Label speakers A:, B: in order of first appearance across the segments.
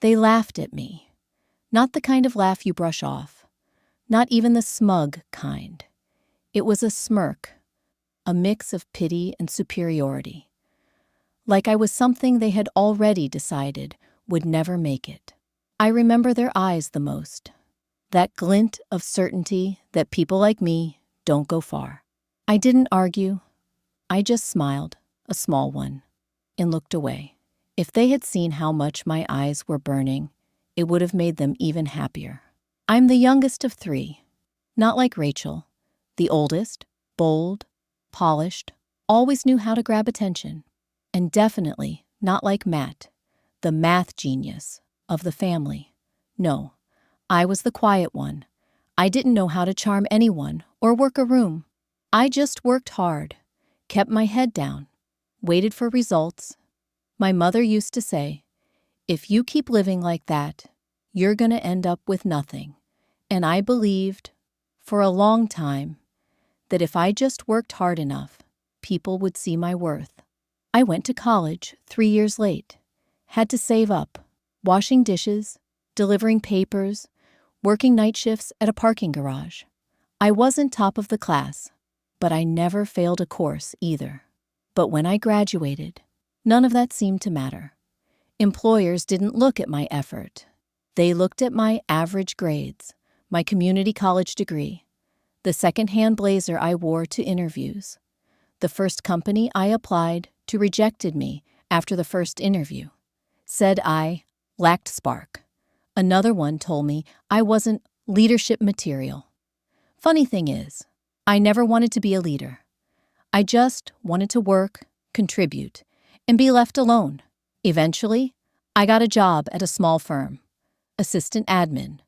A: They laughed at me. Not the kind of laugh you brush off. Not even the smug kind. It was a smirk, a mix of pity and superiority. Like I was something they had already decided would never make it. I remember their eyes the most. That glint of certainty that people like me don't go far. I didn't argue. I just smiled, a small one, and looked away. If they had seen how much my eyes were burning, it would have made them even happier. I'm the youngest of three. Not like Rachel, the oldest, bold, polished, always knew how to grab attention. And definitely not like Matt, the math genius of the family. No, I was the quiet one. I didn't know how to charm anyone or work a room. I just worked hard, kept my head down, waited for results. My mother used to say, if you keep living like that, you're going to end up with nothing. And I believed, for a long time, that if I just worked hard enough, people would see my worth. I went to college 3 years late, had to save up, washing dishes, delivering papers, working night shifts at a parking garage. I wasn't top of the class, but I never failed a course either. But when I graduated, none of that seemed to matter. Employers didn't look at my effort. They looked at my average grades, my community college degree, the second-hand blazer I wore to interviews. The first company I applied to rejected me after the first interview, said I lacked spark. Another one told me I wasn't leadership material. Funny thing is, I never wanted to be a leader. I just wanted to work, contribute, and be left alone. Eventually, I got a job at a small firm, assistant admin,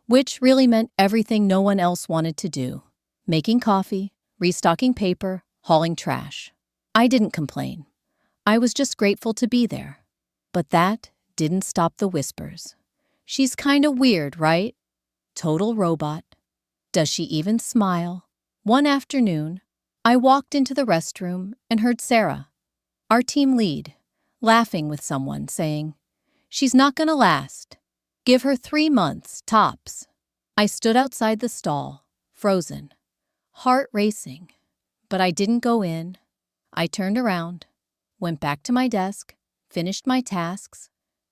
A: which really meant everything no one else wanted to do. Making coffee, restocking paper, hauling trash. I didn't complain. I was just grateful to be there. But that didn't stop the whispers. She's kinda weird, right? Total robot. Does she even smile? One afternoon, I walked into the restroom and heard Sarah, our team lead, laughing with someone, saying, "She's not gonna last. Give her 3 months, tops." I stood outside the stall, frozen, heart racing, but I didn't go in. I turned around, went back to my desk, finished my tasks.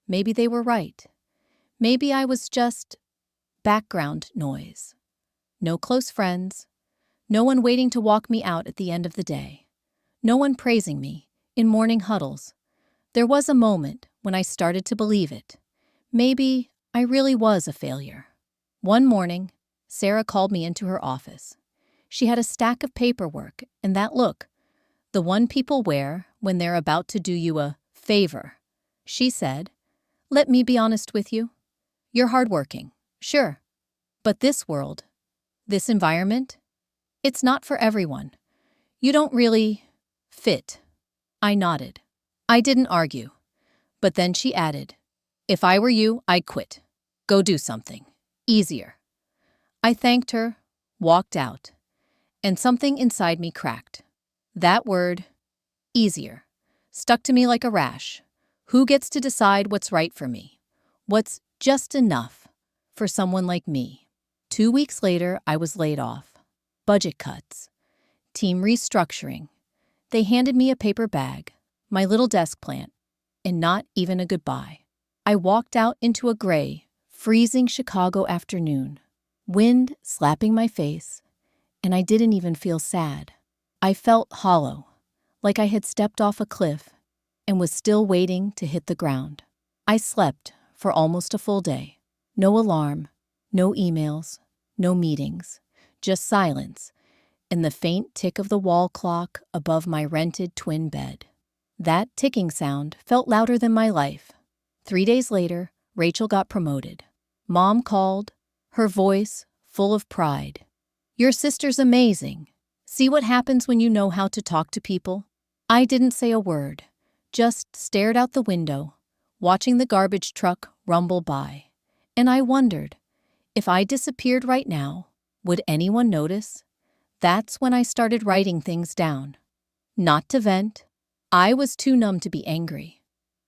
A: Maybe they were right. Maybe I was just background noise. No close friends, no one waiting to walk me out at the end of the day, no one praising me in morning huddles. There was a moment when I started to believe it. Maybe I really was a failure. One morning, Sarah called me into her office. She had a stack of paperwork and that look, the one people wear when they're about to do you a favor. She said, "Let me be honest with you. You're hardworking, sure. But this world, this environment, it's not for everyone. You don't really fit." I nodded. I didn't argue. But then she added, "If I were you, I'd quit. Go do something. Easier." I thanked her, walked out, and something inside me cracked. That word, easier, stuck to me like a rash. Who gets to decide what's right for me? What's just enough for someone like me? 2 weeks later, I was laid off. Budget cuts. Team restructuring. They handed me a paper bag, my little desk plant, and not even a goodbye. I walked out into a gray, freezing Chicago afternoon, wind slapping my face, and I didn't even feel sad. I felt hollow, like I had stepped off a cliff and was still waiting to hit the ground. I slept for almost a full day. No alarm, no emails, no meetings, just silence and the faint tick of the wall clock above my rented twin bed. That ticking sound felt louder than my life. 3 days later, Rachel got promoted. Mom called, her voice full of pride. "Your sister's amazing. See what happens when you know how to talk to people?" I didn't say a word, just stared out the window, watching the garbage truck rumble by. And I wondered, if I disappeared right now, would anyone notice? That's when I started writing things down. Not to vent. I was too numb to be angry.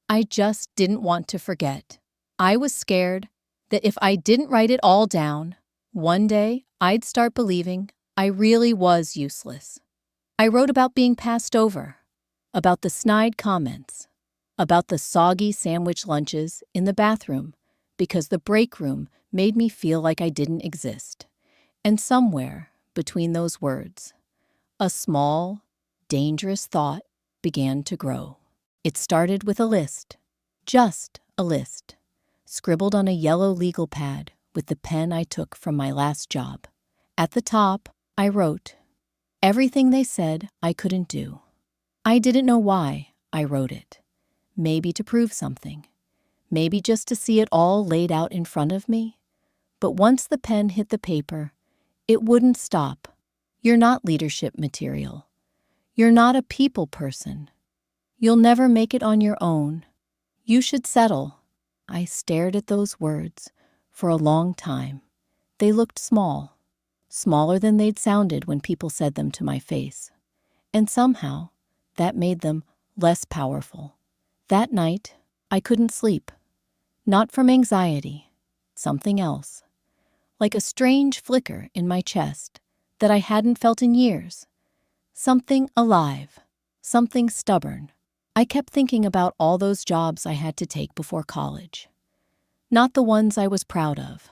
A: I just didn't want to forget. I was scared that if I didn't write it all down, one day I'd start believing I really was useless. I wrote about being passed over, about the snide comments, about the soggy sandwich lunches in the bathroom because the break room made me feel like I didn't exist. And somewhere between those words, a small, dangerous thought began to grow. It started with a list, just a list, scribbled on a yellow legal pad with the pen I took from my last job. At the top, I wrote, everything they said I couldn't do. I didn't know why I wrote it. Maybe to prove something. Maybe just to see it all laid out in front of me. But once the pen hit the paper, it wouldn't stop. You're not leadership material. You're not a people person. You'll never make it on your own. You should settle. I stared at those words for a long time. They looked small, smaller than they'd sounded when people said them to my face. And somehow, that made them less powerful. That night, I couldn't sleep. Not from anxiety, something else. Like a strange flicker in my chest that I hadn't felt in years. Something alive, something stubborn. I kept thinking about all those jobs I had to take before college. Not the ones I was proud of.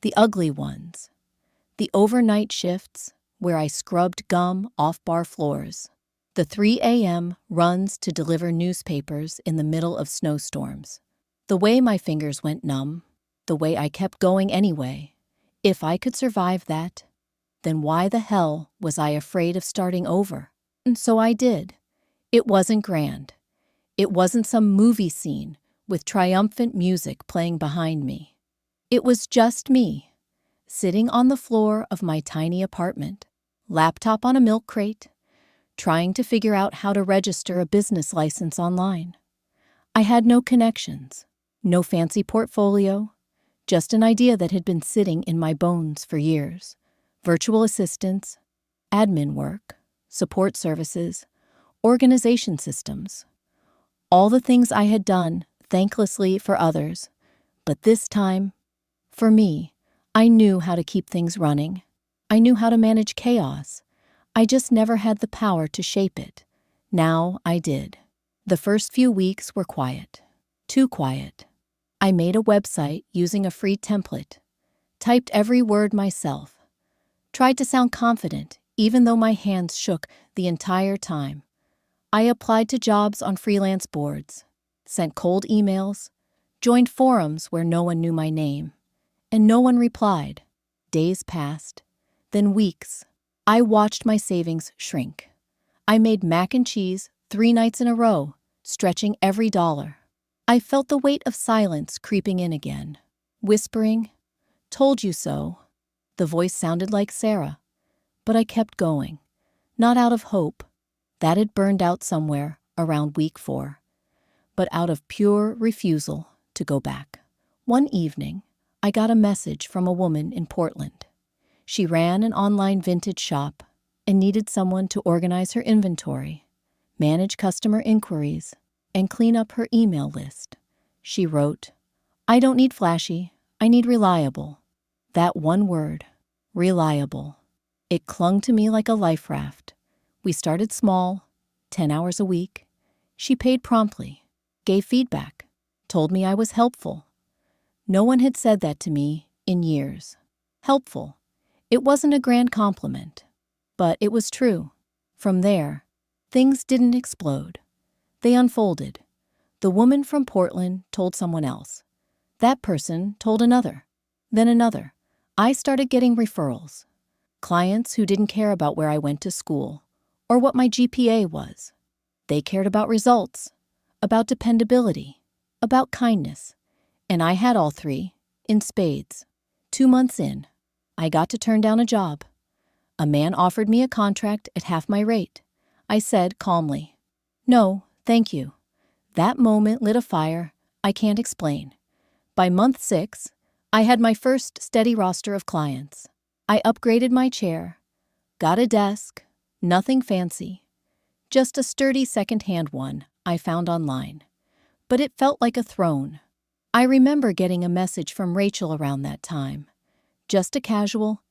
A: The ugly ones. The overnight shifts where I scrubbed gum off bar floors. The 3 a.m. runs to deliver newspapers in the middle of snowstorms. The way my fingers went numb. The way I kept going anyway. If I could survive that, then why the hell was I afraid of starting over? And so I did. It wasn't grand. It wasn't some movie scene with triumphant music playing behind me. It was just me, sitting on the floor of my tiny apartment, laptop on a milk crate, trying to figure out how to register a business license online. I had no connections, no fancy portfolio, just an idea that had been sitting in my bones for years. Virtual assistants, admin work, support services, organization systems. All the things I had done thanklessly for others, but this time, for me, I knew how to keep things running. I knew how to manage chaos. I just never had the power to shape it. Now I did. The first few weeks were quiet. Too quiet. I made a website using a free template, typed every word myself, tried to sound confident even though my hands shook the entire time. I applied to jobs on freelance boards, sent cold emails, joined forums where no one knew my name, and no one replied. Days passed, then weeks. I watched my savings shrink. I made mac and cheese 3 nights in a row, stretching every dollar. I felt the weight of silence creeping in again, whispering, "Told you so." The voice sounded like Sarah, but I kept going, not out of hope. That had burned out somewhere around week 4, but out of pure refusal to go back. One evening, I got a message from a woman in Portland. She ran an online vintage shop and needed someone to organize her inventory, manage customer inquiries, and clean up her email list. She wrote, "I don't need flashy, I need reliable." That one word, reliable. It clung to me like a life raft. We started small, 10 hours a week. She paid promptly, gave feedback, told me I was helpful. No one had said that to me in years. Helpful. It wasn't a grand compliment, but it was true. From there, things didn't explode. They unfolded. The woman from Portland told someone else. That person told another, then another. I started getting referrals. Clients who didn't care about where I went to school or what my GPA was. They cared about results, about dependability, about kindness. And I had all 3, in spades. 2 months in, I got to turn down a job. A man offered me a contract at half my rate. I said calmly, "No, thank you." That moment lit a fire I can't explain. By month 6, I had my first steady roster of clients. I upgraded my chair, got a desk, nothing fancy, just a sturdy second-hand one I found online. But it felt like a throne, I remember getting a message from Rachel around that time. Just a casual,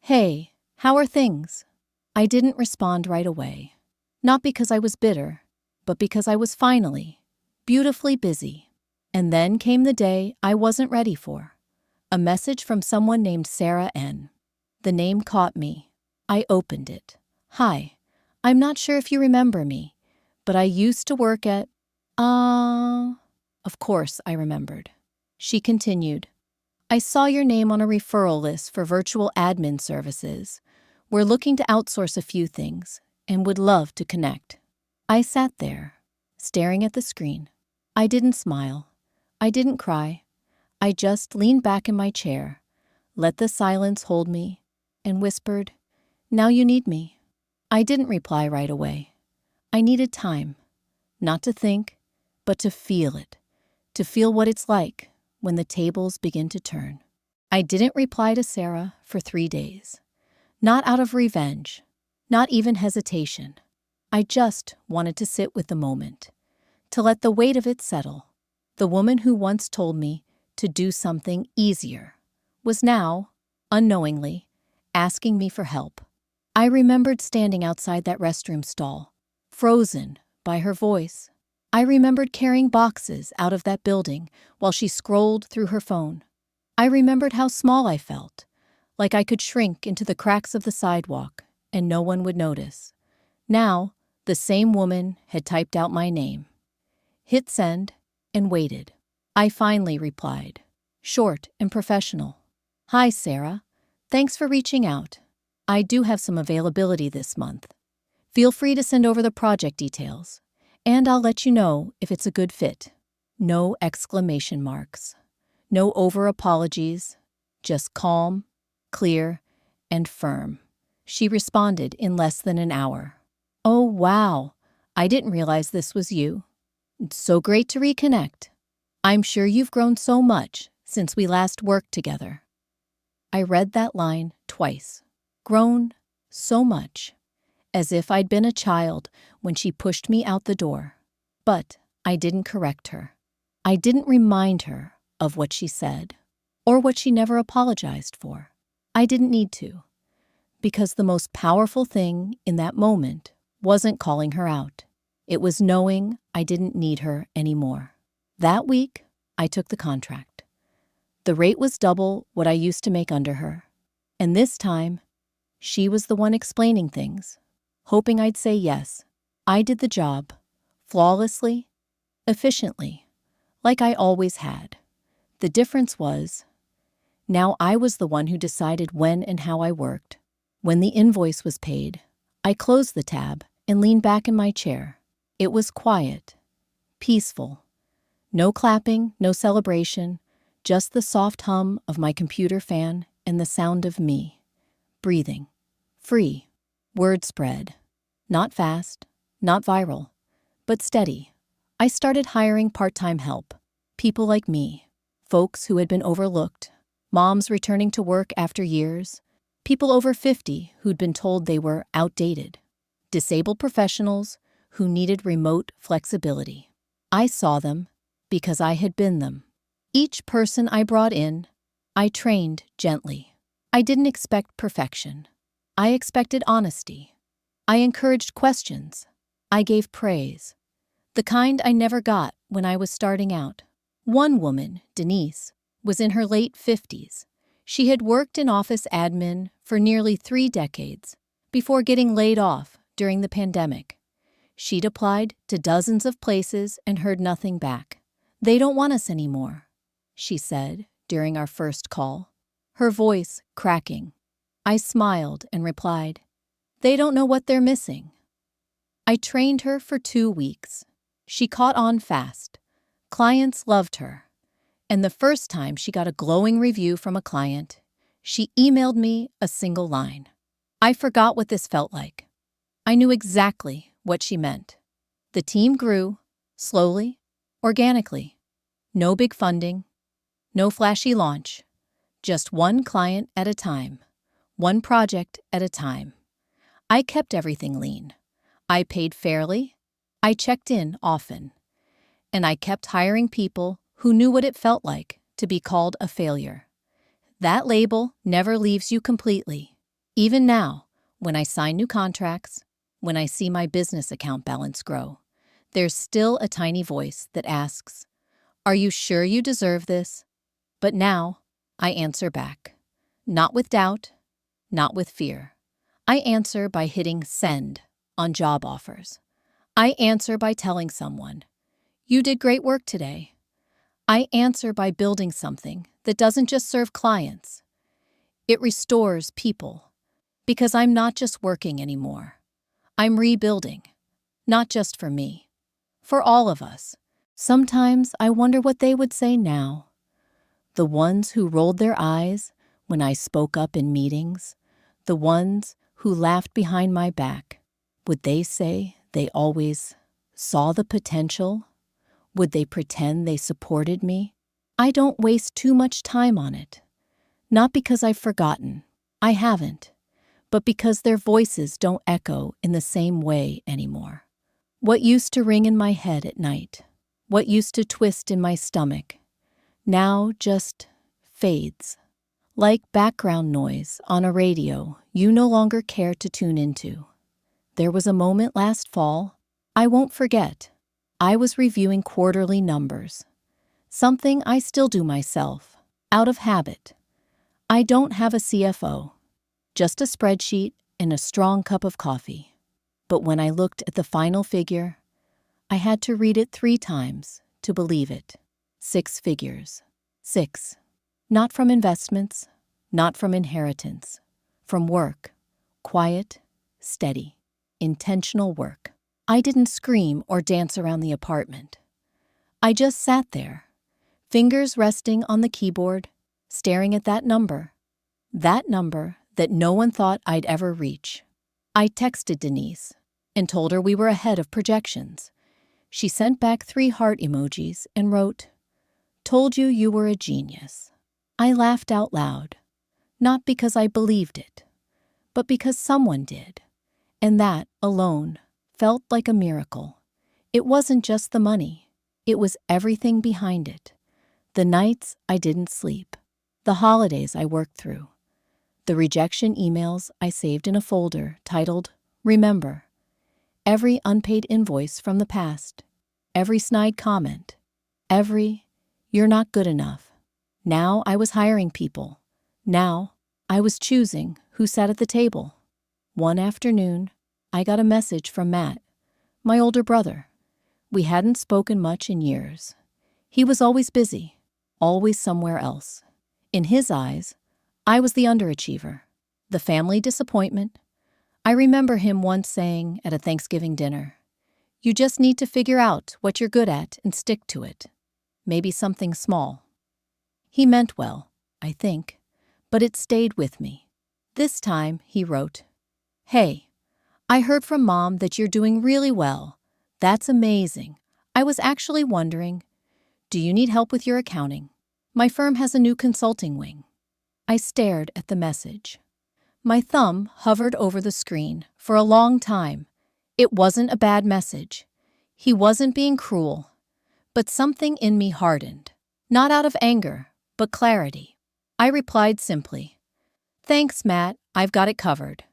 A: "Hey, how are things?" I didn't respond right away. Not because I was bitter, but because I was finally, beautifully busy. And then came the day I wasn't ready for. A message from someone named Sarah N. The name caught me. I opened it. "Hi, I'm not sure if you remember me, but I used to work at..." Of course I remembered. She continued, "I saw your name on a referral list for virtual admin services. We're looking to outsource a few things and would love to connect." I sat there, staring at the screen. I didn't smile. I didn't cry. I just leaned back in my chair, let the silence hold me, and whispered, "Now you need me." I didn't reply right away. I needed time, not to think, but to feel it, to feel what it's like when the tables begin to turn. I didn't reply to Sarah for 3 days. Not out of revenge, not even hesitation. I just wanted to sit with the moment, to let the weight of it settle. The woman who once told me to do something easier was now, unknowingly, asking me for help. I remembered standing outside that restroom stall, frozen by her voice. I remembered carrying boxes out of that building while she scrolled through her phone. I remembered how small I felt, like I could shrink into the cracks of the sidewalk and no one would notice. Now, the same woman had typed out my name, hit send, and waited. I finally replied, short and professional. "Hi, Sarah. Thanks for reaching out. I do have some availability this month. Feel free to send over the project details, and I'll let you know if it's a good fit." No exclamation marks. No over-apologies. Just calm, clear, and firm. She responded in less than an hour. "Oh, wow. I didn't realize this was you. It's so great to reconnect. I'm sure you've grown so much since we last worked together." I read that line twice. Grown so much, as if I'd been a child when she pushed me out the door. But I didn't correct her. I didn't remind her of what she said, or what she never apologized for. I didn't need to, because the most powerful thing in that moment wasn't calling her out. It was knowing I didn't need her anymore. That week, I took the contract. The rate was double what I used to make under her. And this time, she was the one explaining things, hoping I'd say yes. I did the job, flawlessly, efficiently, like I always had. The difference was, now I was the one who decided when and how I worked. When the invoice was paid, I closed the tab and leaned back in my chair. It was quiet, peaceful. No clapping, no celebration, just the soft hum of my computer fan and the sound of me, breathing, free. Word spread. Not fast, not viral, but steady. I started hiring part-time help, people like me, folks who had been overlooked, moms returning to work after years, people over 50 who'd been told they were outdated, disabled professionals who needed remote flexibility. I saw them because I had been them. Each person I brought in, I trained gently. I didn't expect perfection. I expected honesty. I encouraged questions. I gave praise. The kind I never got when I was starting out. One woman, Denise, was in her late 50s. She had worked in office admin for nearly 3 decades before getting laid off during the pandemic. She'd applied to dozens of places and heard nothing back. "They don't want us anymore," she said during our first call, her voice cracking. I smiled and replied, "They don't know what they're missing." I trained her for 2 weeks. She caught on fast. Clients loved her. And the first time she got a glowing review from a client, she emailed me a single line. I forgot what this felt like. I knew exactly what she meant. The team grew, slowly, organically. No big funding, no flashy launch. Just one client at a time, one project at a time. I kept everything lean. I paid fairly. I checked in often. And I kept hiring people who knew what it felt like to be called a failure. That label never leaves you completely. Even now, when I sign new contracts, when I see my business account balance grow, there's still a tiny voice that asks, "Are you sure you deserve this?" But now, I answer back. Not with doubt, not with fear. I answer by hitting send on job offers. I answer by telling someone, "You did great work today." I answer by building something that doesn't just serve clients. It restores people. Because I'm not just working anymore. I'm rebuilding. Not just for me. For all of us. Sometimes I wonder what they would say now. The ones who rolled their eyes when I spoke up in meetings. The ones who laughed behind my back. Would they say they always saw the potential? Would they pretend they supported me? I don't waste too much time on it. Not because I've forgotten. I haven't. But because their voices don't echo in the same way anymore. What used to ring in my head at night, what used to twist in my stomach, now just fades. Like background noise on a radio you no longer care to tune into. There was a moment last fall I won't forget. I was reviewing quarterly numbers. Something I still do myself, out of habit. I don't have a CFO. Just a spreadsheet and a strong cup of coffee. But when I looked at the final figure, I had to read it 3 times to believe it. 6 figures. 6. Not from investments, not from inheritance. From work. Quiet, steady, intentional work. I didn't scream or dance around the apartment. I just sat there, fingers resting on the keyboard, staring at that number. That number that no one thought I'd ever reach. I texted Denise and told her we were ahead of projections. She sent back 3 heart emojis and wrote, "Told you you were a genius." I laughed out loud, not because I believed it, but because someone did. And that, alone, felt like a miracle. It wasn't just the money. It was everything behind it. The nights I didn't sleep. The holidays I worked through. The rejection emails I saved in a folder titled, "Remember." Every unpaid invoice from the past. Every snide comment. Every, "You're not good enough." Now I was hiring people. Now I was choosing who sat at the table. One afternoon, I got a message from Matt, my older brother. We hadn't spoken much in years. He was always busy, always somewhere else. In his eyes, I was the underachiever, the family disappointment. I remember him once saying at a Thanksgiving dinner, "You just need to figure out what you're good at and stick to it. Maybe something small." He meant well, I think, but it stayed with me. This time, he wrote, "Hey, I heard from Mom that you're doing really well. That's amazing. I was actually wondering, do you need help with your accounting? My firm has a new consulting wing." I stared at the message. My thumb hovered over the screen for a long time. It wasn't a bad message. He wasn't being cruel. But something in me hardened. Not out of anger, but clarity. I replied simply, "Thanks, Matt, I've got it covered."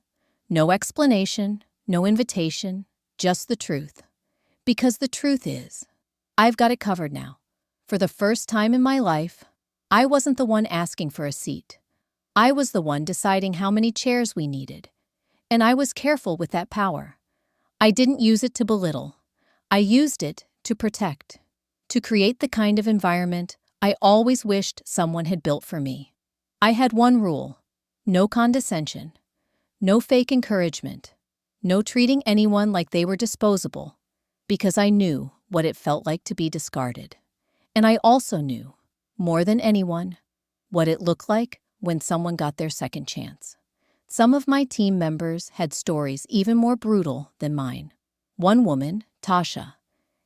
A: No explanation, no invitation, just the truth. Because the truth is, I've got it covered now. For the first time in my life, I wasn't the one asking for a seat. I was the one deciding how many chairs we needed. And I was careful with that power. I didn't use it to belittle. I used it to protect. To create the kind of environment I always wished someone had built for me. I had one rule: no condescension, no fake encouragement, no treating anyone like they were disposable, because I knew what it felt like to be discarded. And I also knew, more than anyone, what it looked like when someone got their second chance. Some of my team members had stories even more brutal than mine. One woman, Tasha,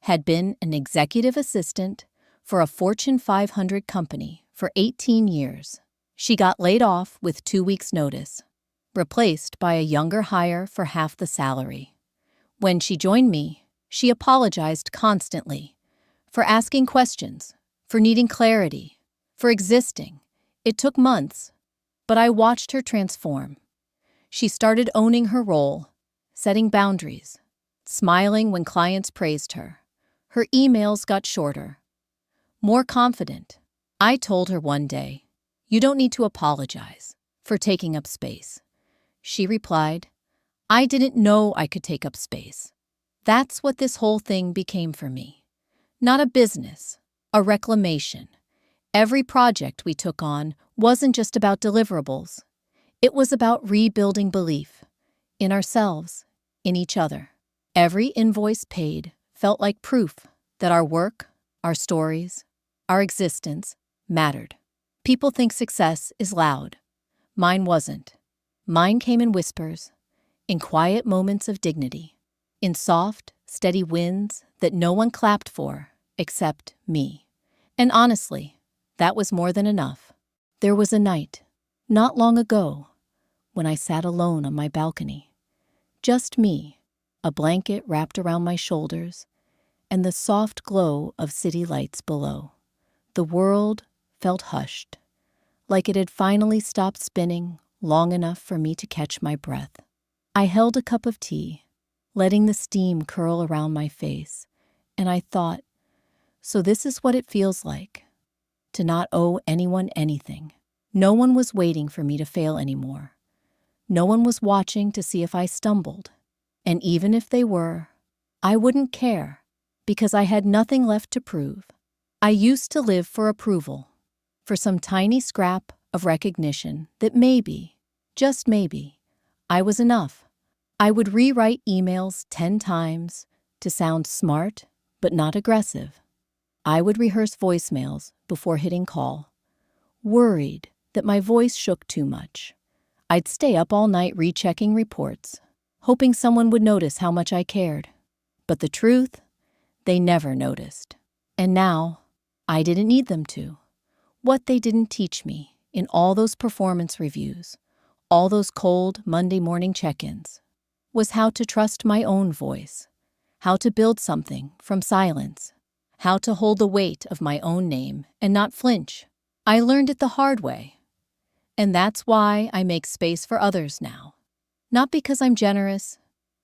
A: had been an executive assistant for a Fortune 500 company for 18 years. She got laid off with 2 weeks' notice, replaced by a younger hire for half the salary. When she joined me, she apologized constantly for asking questions, for needing clarity, for existing. It took months, but I watched her transform. She started owning her role, setting boundaries, smiling when clients praised her. Her emails got shorter, more confident. I told her one day, "You don't need to apologize for taking up space." She replied, "I didn't know I could take up space." That's what this whole thing became for me. Not a business, a reclamation. Every project we took on wasn't just about deliverables. It was about rebuilding belief in ourselves, in each other. Every invoice paid felt like proof that our work, our stories, our existence mattered. People think success is loud. Mine wasn't. Mine came in whispers, in quiet moments of dignity, in soft, steady wins that no one clapped for except me. And honestly, that was more than enough. There was a night, not long ago, when I sat alone on my balcony. Just me, a blanket wrapped around my shoulders, and the soft glow of city lights below. The world felt hushed, like it had finally stopped spinning long enough for me to catch my breath. I held a cup of tea, letting the steam curl around my face, and I thought, so this is what it feels like, to not owe anyone anything. No one was waiting for me to fail anymore. No one was watching to see if I stumbled. And even if they were, I wouldn't care, because I had nothing left to prove. I used to live for approval, for some tiny scrap of recognition that maybe, just maybe, I was enough. I would rewrite emails 10 times to sound smart but not aggressive. I would rehearse voicemails before hitting call, worried that my voice shook too much. I'd stay up all night rechecking reports, hoping someone would notice how much I cared. But the truth, they never noticed. And now, I didn't need them to. What they didn't teach me in all those performance reviews, all those cold Monday morning check-ins, was how to trust my own voice, how to build something from silence, how to hold the weight of my own name and not flinch. I learned it the hard way. And that's why I make space for others now. Not because I'm generous,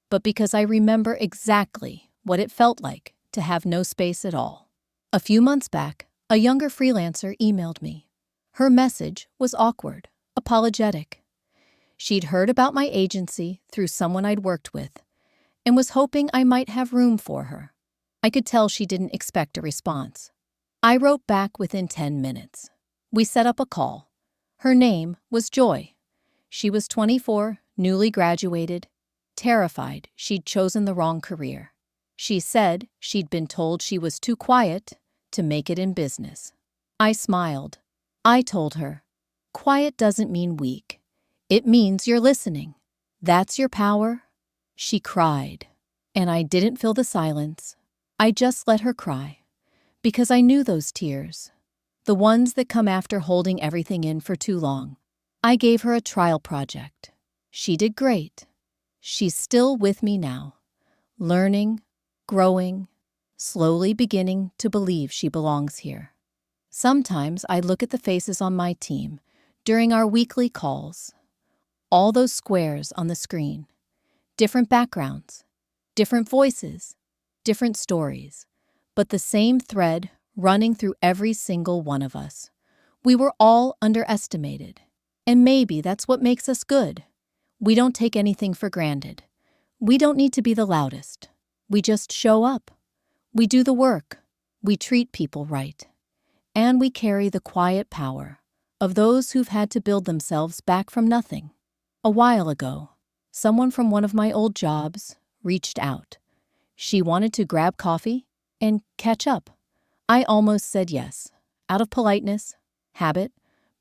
A: but because I remember exactly what it felt like to have no space at all. A few months back, a younger freelancer emailed me. Her message was awkward, apologetic. She'd heard about my agency through someone I'd worked with and was hoping I might have room for her. I could tell she didn't expect a response. I wrote back within 10 minutes. We set up a call. Her name was Joy. She was 24, newly graduated, terrified she'd chosen the wrong career. She said she'd been told she was too quiet to make it in business. I smiled. I told her, quiet doesn't mean weak. It means you're listening. That's your power. She cried, and I didn't fill the silence. I just let her cry, because I knew those tears, the ones that come after holding everything in for too long. I gave her a trial project. She did great. She's still with me now, learning, growing, slowly beginning to believe she belongs here. Sometimes I look at the faces on my team during our weekly calls. All those squares on the screen. Different backgrounds, different voices, different stories, but the same thread running through every single one of us. We were all underestimated, and maybe that's what makes us good. We don't take anything for granted. We don't need to be the loudest. We just show up. We do the work. We treat people right. And we carry the quiet power of those who've had to build themselves back from nothing. A while ago, someone from one of my old jobs reached out. She wanted to grab coffee and catch up. I almost said yes, out of politeness, habit,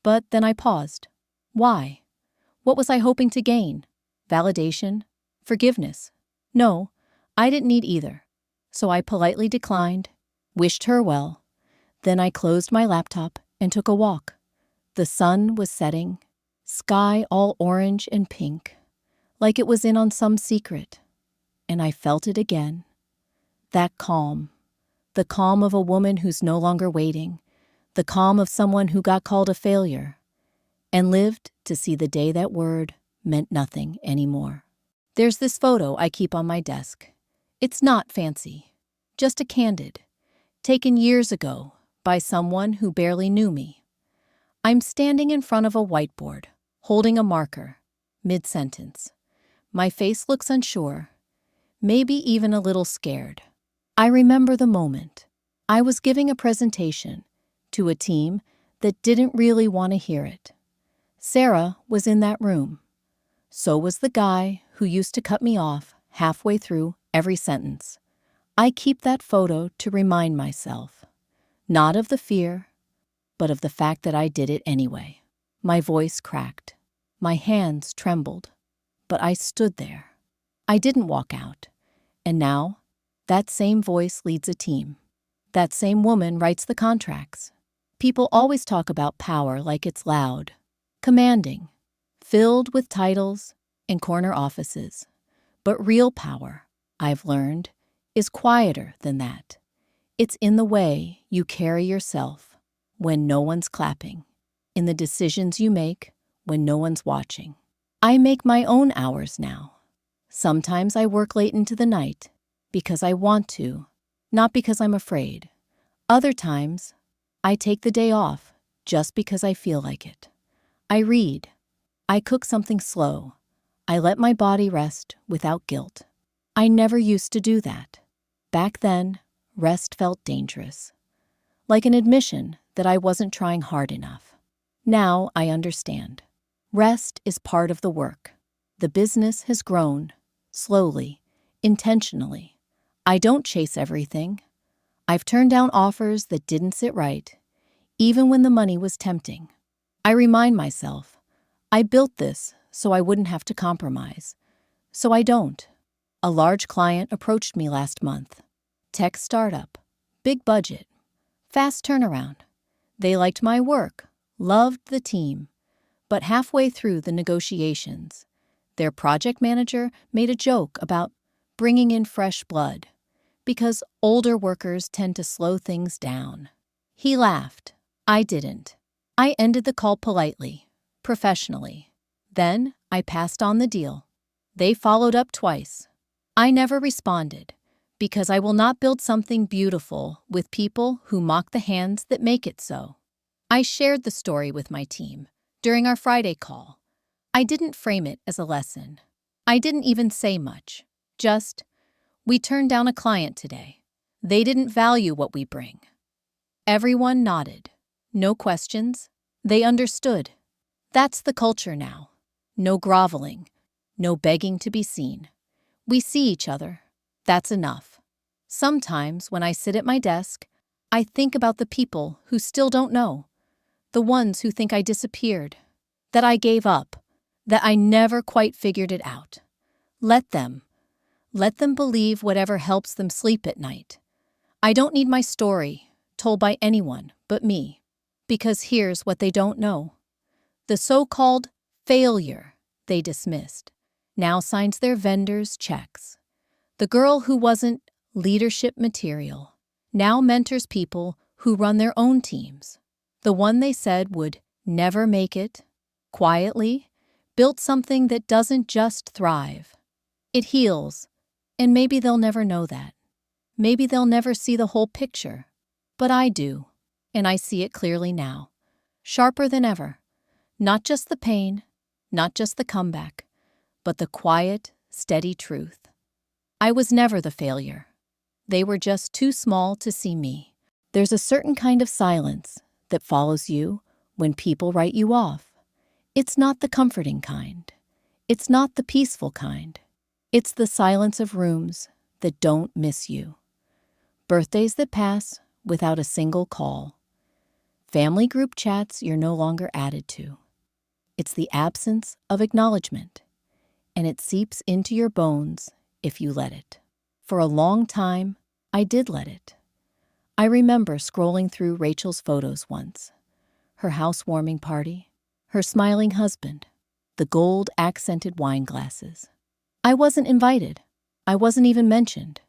A: but then I paused. Why? What was I hoping to gain? Validation? Forgiveness? No, I didn't need either. So I politely declined, wished her well. Then I closed my laptop and took a walk. The sun was setting, sky all orange and pink, like it was in on some secret. And I felt it again. That calm, the calm of a woman who's no longer waiting, the calm of someone who got called a failure and lived to see the day that word meant nothing anymore. There's this photo I keep on my desk. It's not fancy, just a candid, taken years ago by someone who barely knew me. I'm standing in front of a whiteboard, holding a marker, mid-sentence. My face looks unsure, maybe even a little scared. I remember the moment. I was giving a presentation to a team that didn't really want to hear it. Sarah was in that room. So was the guy who used to cut me off halfway through every sentence. I keep that photo to remind myself, not of the fear, but of the fact that I did it anyway. My voice cracked. My hands trembled. But I stood there. I didn't walk out. And now, that same voice leads a team. That same woman writes the contracts. People always talk about power like it's loud, commanding, filled with titles and corner offices. But real power, I've learned, is quieter than that. It's in the way you carry yourself when no one's clapping, in the decisions you make when no one's watching. I make my own hours now. Sometimes I work late into the night because I want to, not because I'm afraid. Other times, I take the day off just because I feel like it. I read. I cook something slow. I let my body rest without guilt. I never used to do that. Back then, rest felt dangerous, like an admission that I wasn't trying hard enough. Now I understand. Rest is part of the work. The business has grown, slowly, intentionally. I don't chase everything. I've turned down offers that didn't sit right, even when the money was tempting. I remind myself, I built this so I wouldn't have to compromise. So I don't. A large client approached me last month. Tech startup, big budget, fast turnaround. They liked my work, loved the team. But halfway through the negotiations, their project manager made a joke about bringing in fresh blood because older workers tend to slow things down. He laughed. I didn't. I ended the call politely, professionally. Then I passed on the deal. They followed up twice. I never responded because I will not build something beautiful with people who mock the hands that make it so. I shared the story with my team during our Friday call. I didn't frame it as a lesson. I didn't even say much. Just, we turned down a client today. They didn't value what we bring. Everyone nodded. No questions. They understood. That's the culture now. No groveling. No begging to be seen. We see each other. That's enough. Sometimes when I sit at my desk, I think about the people who still don't know. The ones who think I disappeared, that I gave up, that I never quite figured it out. Let them believe whatever helps them sleep at night. I don't need my story told by anyone but me, because here's what they don't know. The so-called failure they dismissed now signs their vendors' checks. The girl who wasn't leadership material now mentors people who run their own teams. The one they said would never make it, quietly, built something that doesn't just thrive. It heals, and maybe they'll never know that. Maybe they'll never see the whole picture. But I do, and I see it clearly now, sharper than ever. Not just the pain, not just the comeback, but the quiet, steady truth. I was never the failure. They were just too small to see me. There's a certain kind of silence that follows you when people write you off. It's not the comforting kind. It's not the peaceful kind. It's the silence of rooms that don't miss you. Birthdays that pass without a single call. Family group chats you're no longer added to. It's the absence of acknowledgement, and it seeps into your bones if you let it. For a long time, I did let it. I remember scrolling through Rachel's photos once. Her housewarming party, her smiling husband, the gold-accented wine glasses. I wasn't invited. I wasn't even mentioned.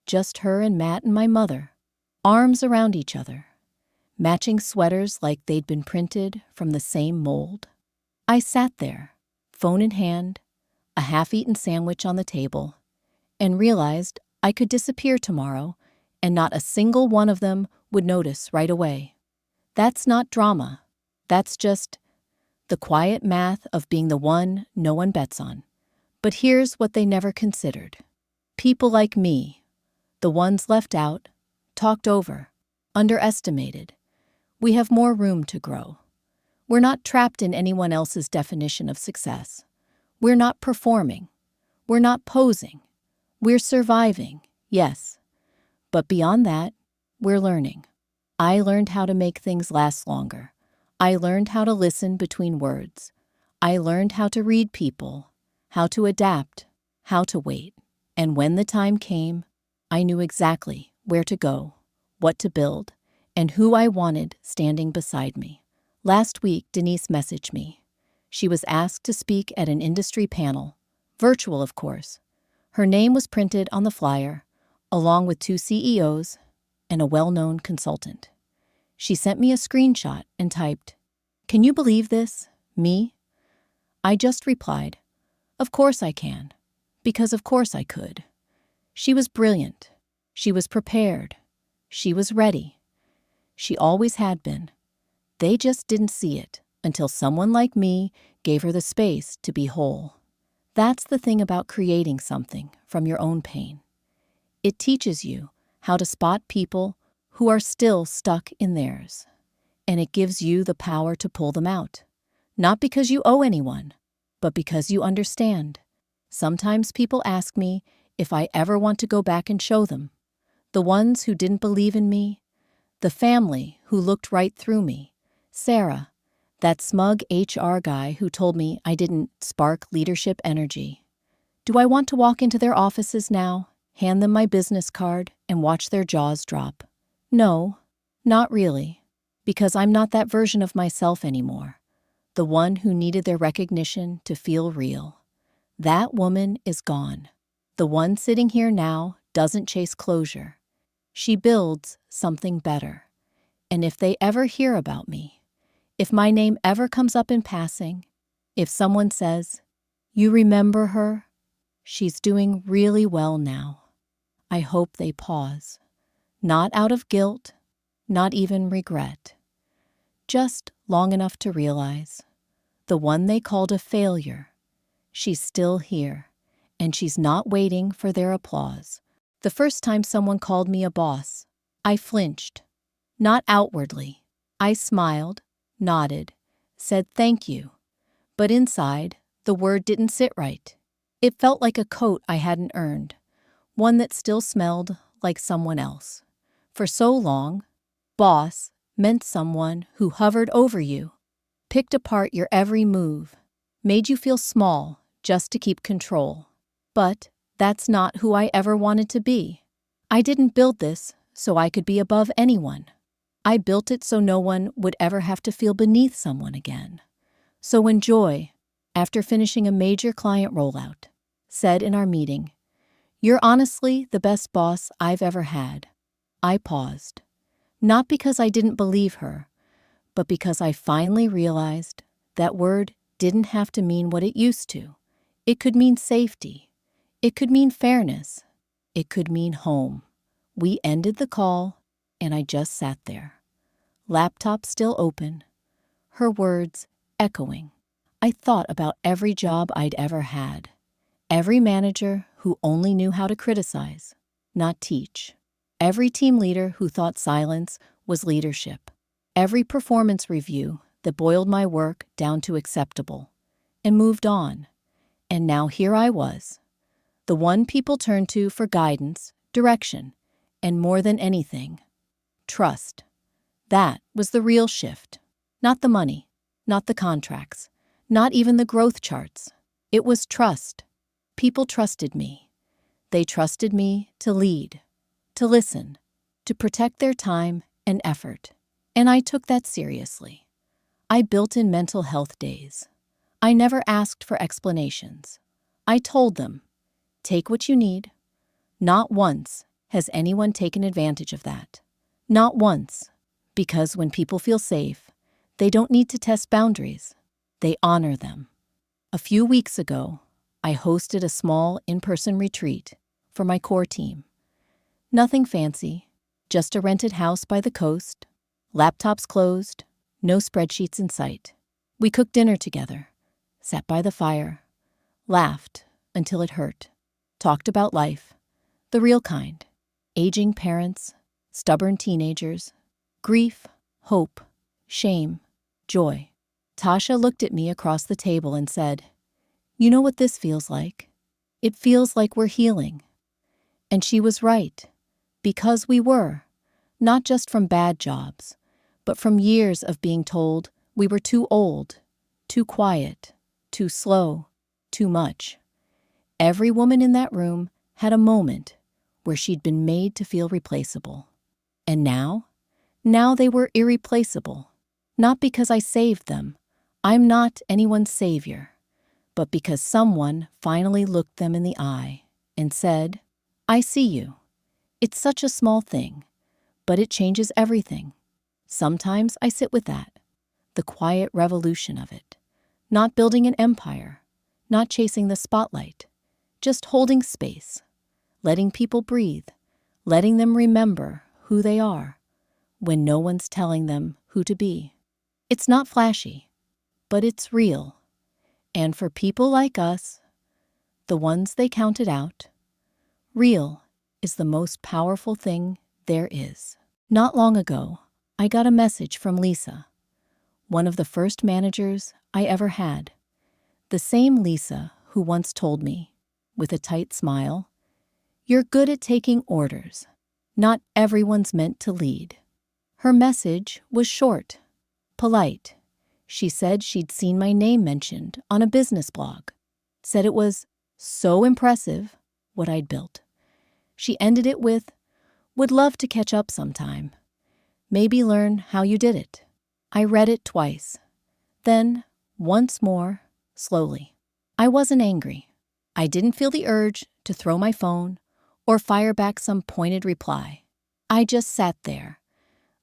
A: Just her and Matt and my mother, arms around each other. matching sweaters like they'd been printed from the same mold. I sat there, phone in hand, a half-eaten sandwich on the table, and realized I could disappear tomorrow and not a single one of them would notice right away. That's not drama. That's just the quiet math of being the one no one bets on. But here's what they never considered. People like me, the ones left out, talked over, underestimated. We have more room to grow. We're not trapped in anyone else's definition of success. We're not performing. We're not posing. We're surviving, yes. But beyond that, we're learning. I learned how to make things last longer. I learned how to listen between words. I learned how to read people, how to adapt, how to wait. And when the time came, I knew exactly where to go, what to build, and who I wanted standing beside me. Last week, Denise messaged me. She was asked to speak at an industry panel, virtual of course. Her name was printed on the flyer, along with 2 CEOs and a well-known consultant. She sent me a screenshot and typed, "Can you believe this? Me?" I just replied, "Of course I can," because of course I could. She was brilliant. She was prepared. She was ready. She always had been. They just didn't see it until someone like me gave her the space to be whole. That's the thing about creating something from your own pain. It teaches you how to spot people who are still stuck in theirs, and it gives you the power to pull them out. Not because you owe anyone, but because you understand. Sometimes people ask me if I ever want to go back and show them. The ones who didn't believe in me, the family who looked right through me, Sarah, that smug HR guy who told me I didn't spark leadership energy. Do I want to walk into their offices now, hand them my business card, and watch their jaws drop? No, not really, because I'm not that version of myself anymore, the one who needed their recognition to feel real. That woman is gone. The one sitting here now doesn't chase closure. She builds something better. And if they ever hear about me, if my name ever comes up in passing, if someone says, "You remember her? She's doing really well now," I hope they pause. Not out of guilt, not even regret. Just long enough to realize the one they called a failure, she's still here, and she's not waiting for their applause. The first time someone called me a boss, I flinched. Not outwardly. I smiled, nodded, said thank you. But inside, the word didn't sit right. It felt like a coat I hadn't earned, one that still smelled like someone else. For so long, boss meant someone who hovered over you, picked apart your every move, made you feel small just to keep control. But that's not who I ever wanted to be. I didn't build this so I could be above anyone. I built it so no one would ever have to feel beneath someone again. So when Joy, after finishing a major client rollout, said in our meeting, "You're honestly the best boss I've ever had," I paused. Not because I didn't believe her, but because I finally realized that word didn't have to mean what it used to. It could mean safety. It could mean fairness. It could mean home. We ended the call, and I just sat there. Laptop still open, her words echoing. I thought about every job I'd ever had. Every manager who only knew how to criticize, not teach. Every team leader who thought silence was leadership. Every performance review that boiled my work down to acceptable and moved on. And now here I was, the one people turned to for guidance, direction, and more than anything, trust. That was the real shift. Not the money, not the contracts, not even the growth charts. It was trust. People trusted me. They trusted me to lead, to listen, to protect their time and effort. And I took that seriously. I built in mental health days. I never asked for explanations. I told them, take what you need. Not once has anyone taken advantage of that. Not once. Because when people feel safe, they don't need to test boundaries. They honor them. A few weeks ago, I hosted a small in-person retreat for my core team. Nothing fancy, just a rented house by the coast, laptops closed, no spreadsheets in sight. We cooked dinner together, sat by the fire, laughed until it hurt, talked about life, the real kind, aging parents, stubborn teenagers, grief, hope, shame, joy. Tasha looked at me across the table and said, "You know what this feels like? It feels like we're healing." And she was right, because we were, not just from bad jobs, but from years of being told we were too old, too quiet, too slow, too much. Every woman in that room had a moment where she'd been made to feel replaceable. And now they were irreplaceable. Not because I saved them. I'm not anyone's savior. But because someone finally looked them in the eye and said, "I see you." It's such a small thing, but it changes everything. Sometimes I sit with that, the quiet revolution of it. Not building an empire, not chasing the spotlight, just holding space, letting people breathe, letting them remember who they are when no one's telling them who to be. It's not flashy, but it's real. And for people like us, the ones they counted out, real is the most powerful thing there is. Not long ago, I got a message from Lisa, one of the first managers I ever had. The same Lisa who once told me, with a tight smile, "You're good at taking orders. Not everyone's meant to lead." Her message was short, polite. She said she'd seen my name mentioned on a business blog, said it was so impressive what I'd built. She ended it with, "Would love to catch up sometime. Maybe learn how you did it." I read it twice. Then, once more, slowly. I wasn't angry. I didn't feel the urge to throw my phone or fire back some pointed reply. I just sat there,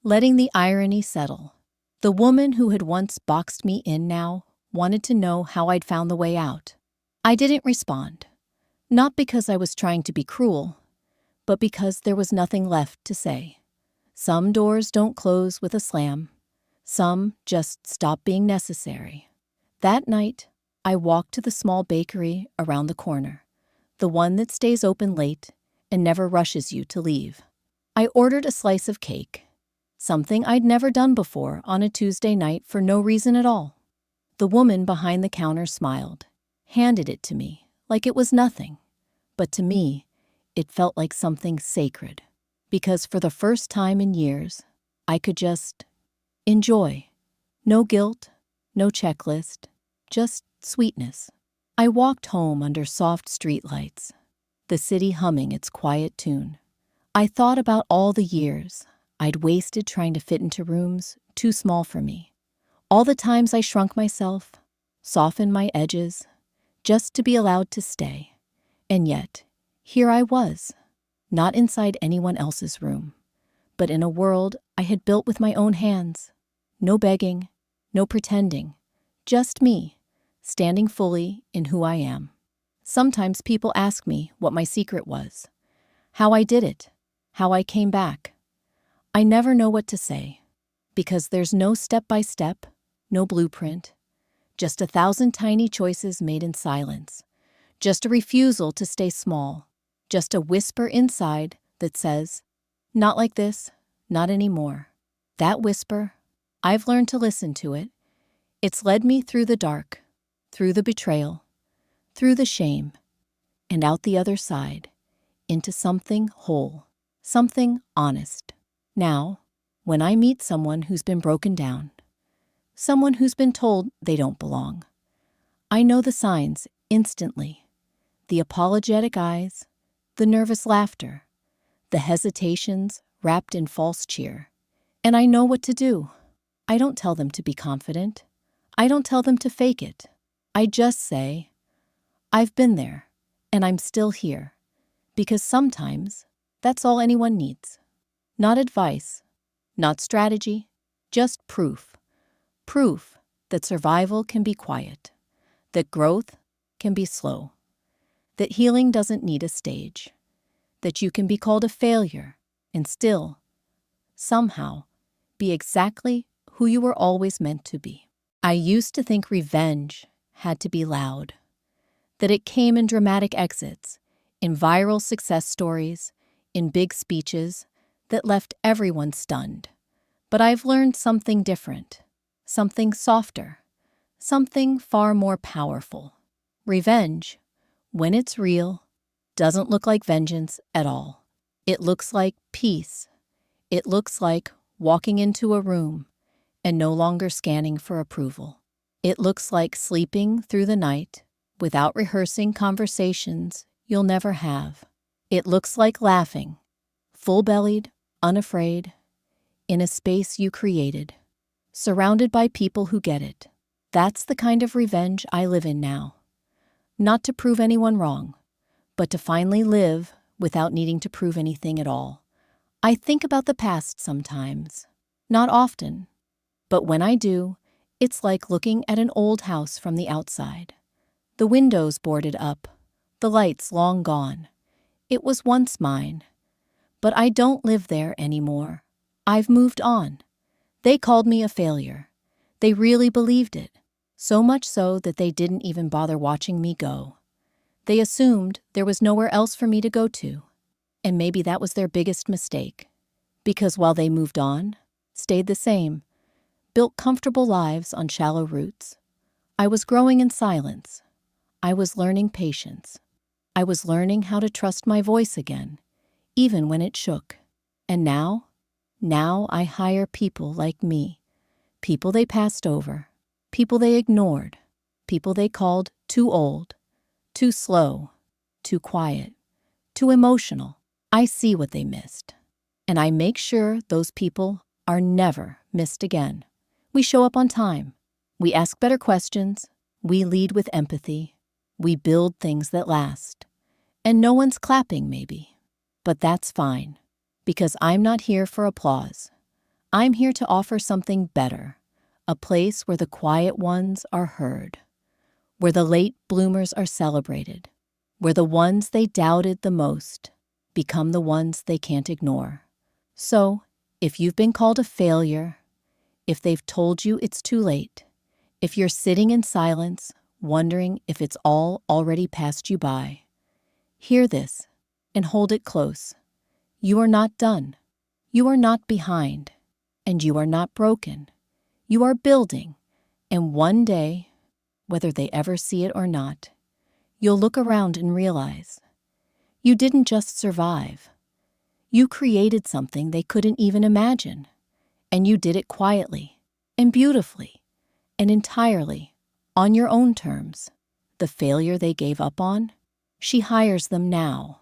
A: letting the irony settle. The woman who had once boxed me in now wanted to know how I'd found the way out. I didn't respond. Not because I was trying to be cruel, but because there was nothing left to say. Some doors don't close with a slam. Some just stop being necessary. That night, I walked to the small bakery around the corner, the one that stays open late and never rushes you to leave. I ordered a slice of cake, something I'd never done before on a Tuesday night for no reason at all. The woman behind the counter smiled, handed it to me like it was nothing. But to me, it felt like something sacred, because for the first time in years, I could just enjoy. No guilt, no checklist, just sweetness. I walked home under soft streetlights, the city humming its quiet tune. I thought about all the years I'd wasted trying to fit into rooms too small for me. All the times I shrunk myself, softened my edges, just to be allowed to stay. And yet, here I was, not inside anyone else's room, but in a world I had built with my own hands. No begging, no pretending, just me, standing fully in who I am. Sometimes people ask me what my secret was, how I did it, how I came back. I never know what to say, because there's no step-by-step, no blueprint, just 1,000 tiny choices made in silence, just a refusal to stay small, just a whisper inside that says, "Not like this, not anymore." That whisper, I've learned to listen to it. It's led me through the dark, through the betrayal, through the shame, and out the other side, into something whole, something honest. Now, when I meet someone who's been broken down, someone who's been told they don't belong, I know the signs instantly. The apologetic eyes, the nervous laughter, the hesitations wrapped in false cheer. And I know what to do. I don't tell them to be confident. I don't tell them to fake it. I just say, "I've been there, and I'm still here." Because sometimes that's all anyone needs. Not advice, Not strategy, just proof. Proof that survival can be quiet, that growth can be slow, that healing doesn't need a stage, that you can be called a failure and still, somehow, be exactly who you were always meant to be. I used to think revenge had to be loud, that it came in dramatic exits, in viral success stories, in big speeches that left everyone stunned. But I've learned something different, something softer, something far more powerful. Revenge, when it's real, doesn't look like vengeance at all. It looks like peace. It looks like walking into a room and no longer scanning for approval. It looks like sleeping through the night without rehearsing conversations you'll never have. It looks like laughing, full-bellied, unafraid, in a space you created, surrounded by people who get it. That's the kind of revenge I live in now. Not to prove anyone wrong, but to finally live without needing to prove anything at all. I think about the past sometimes. Not often, but when I do, it's like looking at an old house from the outside. The windows boarded up, the lights long gone. It was once mine, but I don't live there anymore. I've moved on. They called me a failure. They really believed it, so much so that they didn't even bother watching me go. They assumed there was nowhere else for me to go to. And maybe that was their biggest mistake, because while they moved on, stayed the same, built comfortable lives on shallow roots, I was growing in silence. I was learning patience. I was learning how to trust my voice again, even when it shook. And now I hire people like me, people they passed over, people they ignored, people they called too old, too slow, too quiet, too emotional. I see what they missed, and I make sure those people are never missed again. We show up on time. We ask better questions. We lead with empathy. We build things that last. And no one's clapping, maybe. But that's fine, because I'm not here for applause. I'm here to offer something better, a place where the quiet ones are heard, where the late bloomers are celebrated, where the ones they doubted the most become the ones they can't ignore. So, if you've been called a failure, if they've told you it's too late, if you're sitting in silence, wondering if it's all already passed you by, hear this and hold it close. You are not done. You are not behind. And you are not broken. You are building. And one day, whether they ever see it or not, you'll look around and realize you didn't just survive. You created something they couldn't even imagine. And you did it quietly and beautifully and entirely on your own terms. The failure they gave up on, she hires them now.